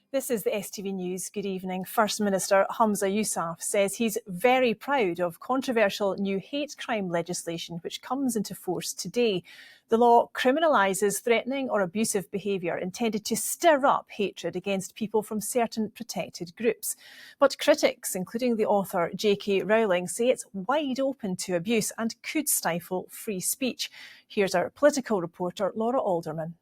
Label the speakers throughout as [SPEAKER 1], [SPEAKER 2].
[SPEAKER 1] This is the STV News. Good evening. First Minister Humza Yousaf says he's very proud of controversial new hate crime legislation which comes into force today. The law criminalises threatening or abusive behaviour intended to stir up hatred against people from certain protected groups. But critics, including the author J.K. Rowling, say it's wide open to abuse and could stifle free speech. Here's our political reporter Laura Alderman.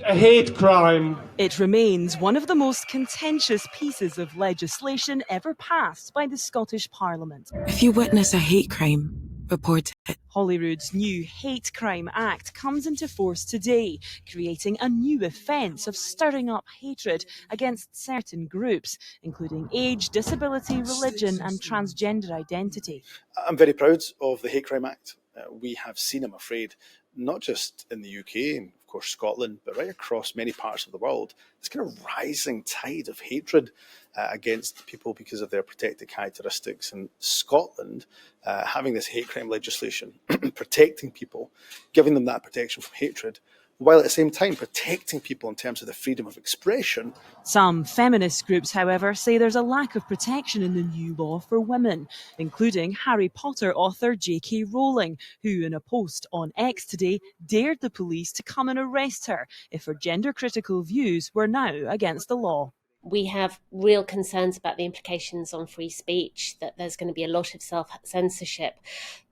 [SPEAKER 2] A hate crime.
[SPEAKER 3] It remains one of the most contentious pieces of legislation ever passed by the Scottish Parliament.
[SPEAKER 4] If you witness a hate crime, report it.
[SPEAKER 3] Holyrood's new Hate Crime Act comes into force today, creating a new offence of stirring up hatred against certain groups, including age, disability, religion and transgender identity.
[SPEAKER 5] I'm very proud of the Hate Crime Act. We have seen, I'm afraid, not just in the UK and of course Scotland, but right across many parts of the world, this kind of rising tide of hatred against people because of their protected characteristics. And Scotland, having this hate crime legislation, protecting people, giving them that protection from hatred, while at the same time protecting people in terms of the freedom of expression.
[SPEAKER 3] Some feminist groups, however, say there's a lack of protection in the new law for women, including Harry Potter author J.K. Rowling, who in a post on X today dared the police to come and arrest her if her gender-critical views were now against the law.
[SPEAKER 6] We have real concerns about the implications on free speech, that there's going to be a lot of self-censorship.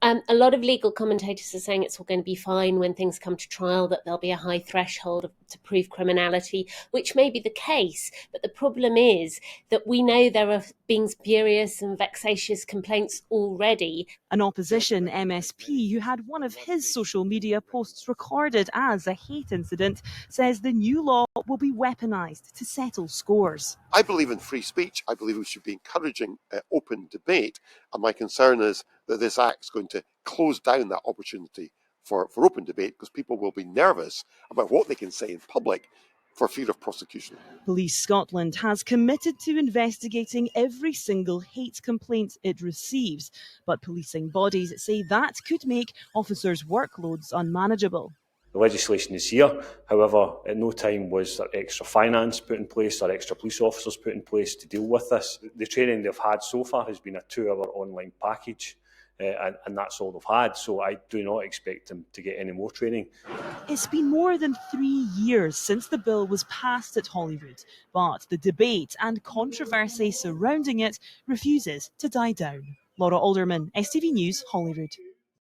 [SPEAKER 6] A lot of legal commentators are saying it's all going to be fine when things come to trial, that there'll be a high threshold to prove criminality, which may be the case. But the problem is that we know there are being spurious and vexatious complaints already.
[SPEAKER 3] An opposition MSP who had one of his social media posts recorded as a hate incident says the new law will be weaponised to settle scores.
[SPEAKER 7] I believe in free speech. I believe we should be encouraging open debate. And my concern is that this act is going to close down that opportunity for open debate because people will be nervous about what they can say in public for fear of prosecution.
[SPEAKER 3] Police Scotland has committed to investigating every single hate complaint it receives, but policing bodies say that could make officers' workloads unmanageable.
[SPEAKER 8] The legislation is here, however, at no time was there extra finance put in place or extra police officers put in place to deal with this. The training they've had so far has been a 2-hour online package, and that's all they've had, so I do not expect them to get any more training.
[SPEAKER 3] It's been more than 3 years since the bill was passed at Holyrood, but the debate and controversy surrounding it refuses to die down. Laura Alderman, STV News, Holyrood.